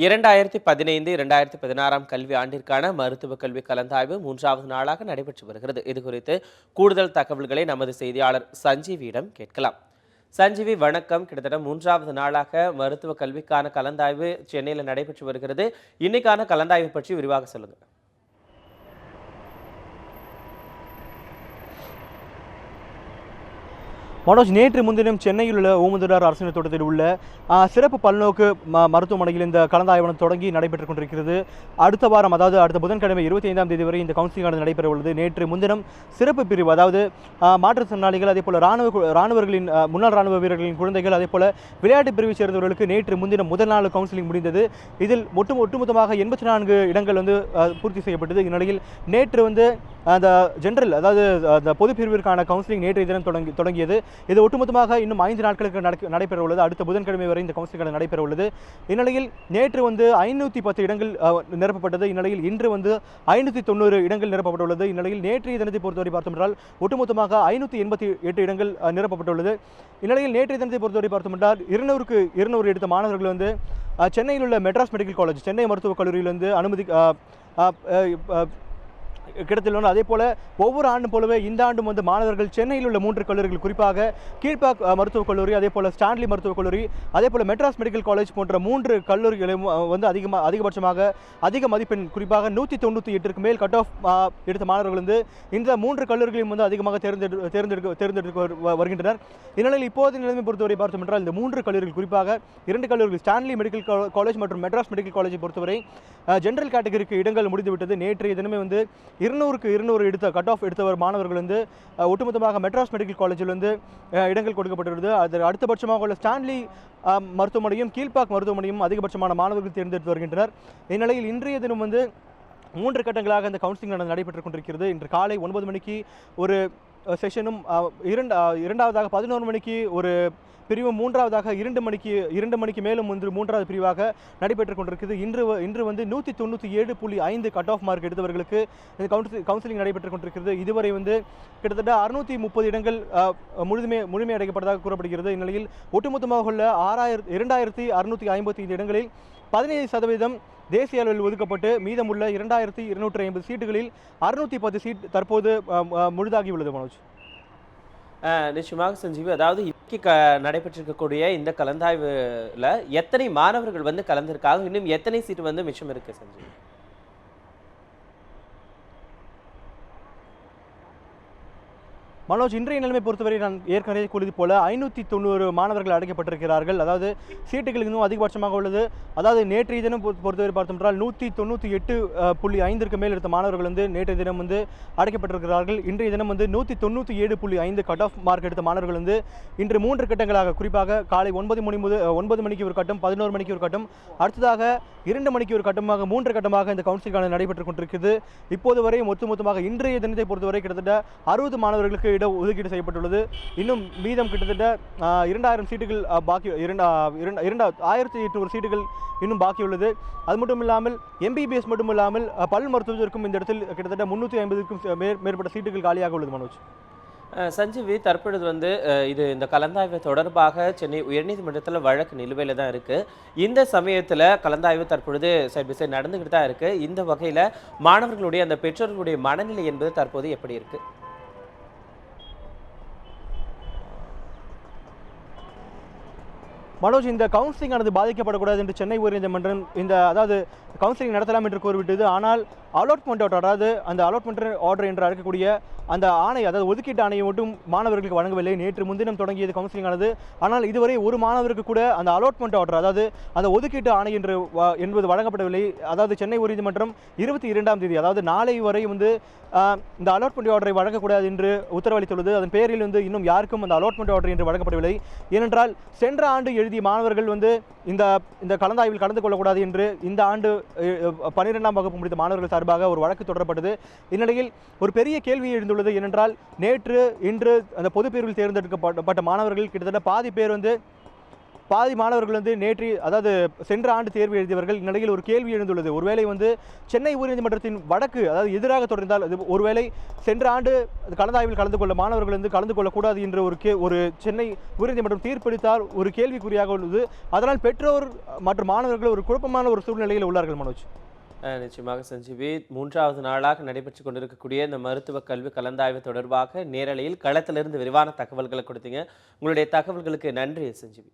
2015 2016 கல்வி ஆண்டிற்கான மருத்துவக் கல்வி கலந்தாய்வு 3வது நாளாக நடைபெற்று வருகிறது. இதுகுறித்து கூடுதல் தகவல்களை நமது செய்தியாளர் சஞ்சீவியிடம் கேட்கலாம். சஞ்சீவி, வணக்கம். கிட்டத்தட்ட 3வது நாளாக மருத்துவ கல்விக்கான கலந்தாய்வு சென்னையில் நடைபெற்று வருகிறது. இன்னைக்கான கலந்தாய்வு பற்றி விரிவாக சொல்லுங்க. மனோஜ், நேற்று முன்தினம் சென்னையில் உள்ள ஓமந்தூரார் அரசினர் தோட்டத்தில் உள்ள சிறப்பு பல்நோக்கு மருத்துவமனையில் இந்த கலந்தாய்வு தொடங்கி நடைபெற்றுக் கொண்டிருக்கிறது. அடுத்த வாரம், அதாவது அடுத்த புதன்கிழமை 25ஆம் தேதி வரை இந்த கவுன்சிலிங் நடைபெற உள்ளது. நேற்று முன்தினம் சிறப்பு பிரிவு, அதாவது மாற்றுத்திறனாளிகள், அதே போல ராணுவர்களின் முன்னாள் ராணுவ வீரர்களின் குழந்தைகள், அதே போல விளையாட்டு பிரிவை சேர்ந்தவர்களுக்கு நேற்று முன்தினம் முதல் நாள் கவுன்சிலிங் முடிந்தது. இதில் ஒட்டுமொத்தமாக 84 இடங்கள் பூர்த்தி செய்யப்பட்டது. இந்நிலையில் நேற்று அந்த ஜெனரல், அதாவது அந்த பொது பிரிவிற்கான கவுன்சிலிங் நேற்றைய தினம் தொடங்கியது. இது ஒட்டுமொத்தமாக இன்னும் 5 நாட்களுக்கு நடைபெற உள்ளது. அடுத்த புதன்கிழமை வரை இந்த கவுன்சிலிங் நடைபெற உள்ளது. இந்நிலையில் நேற்று 510 இடங்கள் நிரப்பப்பட்டது. இந்நிலையில் இன்று 590 இடங்கள் நிரப்பப்பட்டுள்ளது. இந்நிலையில் நேற்றைய தினத்தை பொறுத்தவரை பார்த்தோம் என்றால் ஒட்டுமொத்தமாக 588 இடங்கள் நிரப்பப்பட்டுள்ளது. இந்நிலையில் நேற்றைய தினத்தை பொறுத்தவரை பார்த்தோம் என்றால் 200க்கு 200 எடுத்த மாணவர்கள் சென்னையில் உள்ள மெட்ராஸ் மெடிக்கல் காலேஜ், சென்னை மருத்துவக் கல்லூரியில் அனுமதி கிடைத்துள்ளனர். அதே போல ஒவ்வொரு ஆண்டும் போலவே இந்த ஆண்டும் மாணவர்கள் சென்னையில் உள்ள 3 கல்லூரிகள், குறிப்பாக கீழ்பாக் மருத்துவக் கல்லூரி, அதே போல ஸ்டான்லி மருத்துவக் கல்லூரி, அதே போல மெட்ராஸ் மெடிக்கல் காலேஜ் போன்ற 3 கல்லூரிகளும் அதிகபட்சமாக அதிக மதிப்பெண், குறிப்பாக 198க்கு மேல் கட் ஆஃப் எடுத்த மாணவர்கள் இந்த 3 கல்லூரிகளையும் அதிகமாக தேர்ந்தெடுக்க வருகின்றனர். இந்நிலையில் இப்போது நிலைமை பொறுத்தவரை பார்த்தோம் என்றால் இந்த 3 கல்லூரிகள், குறிப்பாக 2 கல்லூரிகள், ஸ்டான்லி மெடிக்கல் காலேஜ் மற்றும் மெட்ராஸ் மெடிக்கல் காலேஜை பொறுத்தவரை ஜெனரல் கேட்டகரிக்கு இடங்கள் முடிந்துவிட்டது. நேற்றைய தினமே 200க்கு 200 எடுத்த கட் ஆஃப் எடுத்தவர் மாணவர்கள் ஒட்டுமொத்தமாக மெட்ராஸ் மெடிக்கல் காலேஜில் இடங்கள் கொடுக்கப்பட்டுள்ளது. அது அடுத்தபட்சமாக உள்ள ஸ்டான்லி மருத்துவமனையும் கீழ்பாக் மருத்துவமனையும் அதிகபட்சமான மாணவர்கள் தேர்ந்தெடுத்து வருகின்றனர். இந்நிலையில் இன்றைய தினம் 3 கட்டங்களாக இந்த கவுன்சிலிங் நடைபெற்றுக் கொண்டிருக்கிறது. இன்று காலை 9 மணிக்கு ஒரு செஷனும், இரண்டாவதாக 11 மணிக்கு ஒரு பிரிவு, மூன்றாவதாக 2 மணிக்கு மேலும் 3வது பிரிவாக நடைபெற்றுக் கொண்டிருக்கிறது. இன்று 197.5 கட் ஆஃப் மார்க் எடுத்தவர்களுக்கு இந்த கவுன்சிலிங் நடைபெற்றுக் கொண்டிருக்கிறது. இதுவரை கிட்டத்தட்ட 630 இடங்கள் முழுமையடைக்கப்பட்டதாக கூறப்படுகிறது. இந்நிலையில் ஒட்டுமொத்தமாக உள்ள 2655 இடங்களில் 17% தேசிய அளவில் ஒதுக்கப்பட்டு மீதமுள்ள 2250 சீட்டுகளில் 610 சீட் தற்போது முழுதாகியுள்ளது. மனோஜ், நிச்சயமாக சஞ்சீவி, அதாவது இன்னைக்கு நடைபெற்றிருக்கக்கூடிய இந்த கலந்தாய்வுல எத்தனை மாணவர்கள் கலந்திருக்காங்க, இன்னும் எத்தனை சீட்டு மிச்சம் இருக்கு சஞ்சீவி? மனோஜ், இன்றைய நிலைமை பொறுத்தவரை நான் ஏற்கனவே கூறியது போல 590 மாணவர்கள் அடைக்கப்பட்டிருக்கிறார்கள். அதாவது சீட்டுகள் இன்னும் அதிகபட்சமாக உள்ளது. அதாவது நேற்றைய தினம் பொறுத்தவரை பார்த்தோம் என்றால் 198.5க்கு மேல் எடுத்த மாணவர்கள் நேற்றைய தினம் அடைக்கப்பட்டிருக்கிறார்கள். இன்றைய தினம் 197.5 கட் ஆஃப் மார்க் எடுத்த மாணவர்கள் இன்று 3 கட்டங்களாக, குறிப்பாக காலை 9 மணிக்கு ஒரு கட்டம், 11 மணிக்கு ஒரு கட்டம், அடுத்ததாக 2 மணிக்கு ஒரு கட்டமாக, 3 கட்டமாக இந்த கவுன்சிலிங் நடைபெற்றுக் கொண்டிருக்கிறது. இப்போது வரை மொத்தமாக இன்றைய தினத்தை பொறுத்தவரை கிட்டத்தட்ட 60 மாணவர்களுக்கு இட ஒதுக்கீடு செய்யப்பட்டுள்ளது. இன்னும் மீதம் கிட்டத்தட்ட 2000 சீட்டுகள் பாக்கி, 2800 சீட்டுகள் இன்னும் பாக்கியுள்ளது. அது மட்டும் இல்லாமல் MBBS மட்டும் இல்லாமல் பல் மருத்துவத்திற்கும் இந்த இடத்தில் கிட்டத்தட்ட 350க்கும் மேற்பட்ட சீட்டுகள் காலியாக உள்ளது. மனோஜ், சஞ்சீவி, தற்பொழுது இது இந்த கலந்தாய்வு தொடர்பாக சென்னை உயர்நீதிமன்றத்தில் வழக்கு நிலுவையில் தான் இருக்கு. இந்த சமயத்தில் கலந்தாய்வு தற்பொழுது சைட் பை சைட் நடந்துகிட்டு தான் இருக்கு. இந்த வகையில் மாணவர்களுடைய அந்த பெற்றோர்களுடைய மனநிலை என்பது தற்போது எப்படி இருக்கு? மனோஜ், இந்த கவுன்சிலிங் பாதிக்கப்படக்கூடாது என்று சென்னை உயர்நீதிமன்றம் அதாவது கவுன்சிலிங் நடத்தலாம் என்று கூறிவிட்டது. ஆனால் அலாட்மெண்ட் ஆர்டர், அதாவது அந்த அலாட்மெண்ட் ஆர்டர் என்று அழைக்கக்கூடிய அந்த ஆணை, அதாவது ஒதுக்கீட்டு ஆணையை மட்டும் மாணவர்களுக்கு வழங்கவில்லை. நேற்று முன்தினம் தொடங்கியது கவுன்சிலிங் ஆனது. ஆனால் இதுவரை ஒரு மாணவருக்கு கூட அந்த அலாட்மெண்ட் ஆர்டர், அதாவது அந்த ஒதுக்கீட்டு ஆணை என்பது வழங்கப்படவில்லை. அதாவது சென்னை உயர்நீதிமன்றம் 22ஆம் தேதி, அதாவது நாளை வரை இந்த அலாட்மெண்ட் ஆர்டரை வழங்கக்கூடாது என்று உத்தரவளித்துள்ளது. அதன் பேரில் இன்னும் யாருக்கும் அந்த அலாட்மெண்ட் ஆர்டர் என்று வழங்கப்படவில்லை. ஏனென்றால் சென்ற ஆண்டு எழுதிய மாணவர்கள் இந்த கலந்தாய்வில் கலந்து கொள்ளக்கூடாது என்று இந்த ஆண்டு 12ஆம் வகுப்பு முடித்த மாணவர்கள் சார்பாக ஒரு வழக்கு தொடரப்பட்டது. இந்நிலையில் ஒரு பெரிய கேள்வி எழுந்துள்ளது. ஏனென்றால் நேற்று இன்று அந்த பொதுப் பிரிவில் தேர்ந்தெடுக்கப்பட்ட மாணவர்கள் கிட்டத்தட்ட பாதி பேர் பாதி மாணவர்கள் வந்து அதாவது சென்ற ஆண்டு தேர்வு எழுதியவர்கள் இந்நிலையில் ஒரு கேள்வி எழுந்துள்ளது. ஒருவேளை வந்து சென்னை உயர்நீதிமன்றத்தின் வழக்கு அதாவது எதிராக தொடர்ந்தால் ஒருவேளை சென்ற ஆண்டு கலந்தாய்வில் கலந்து கொள்ள மாணவர்கள் வந்து கலந்து கொள்ளக்கூடாது என்ற ஒரு சென்னை உயர்நீதிமன்றம் தீர்ப்பளித்தால் ஒரு கேள்விக்குறியாக உள்ளது. அதனால் பெற்றோர் மற்றும் மாணவர்கள் ஒரு குழப்பமான ஒரு சூழ்நிலையில் உள்ளார்கள் மனோஜ். நிச்சயமாக சஞ்சீவி, 3வது நாளாக நடைபெற்று கொண்டிருக்கக்கூடிய இந்த மருத்துவ கல்வி கலந்தாய்வு தொடர்பாக நேரலையில் களத்திலிருந்து விரிவான தகவல்களை கொடுத்தீங்க. உங்களுடைய தகவல்களுக்கு நன்றி சஞ்சீவி.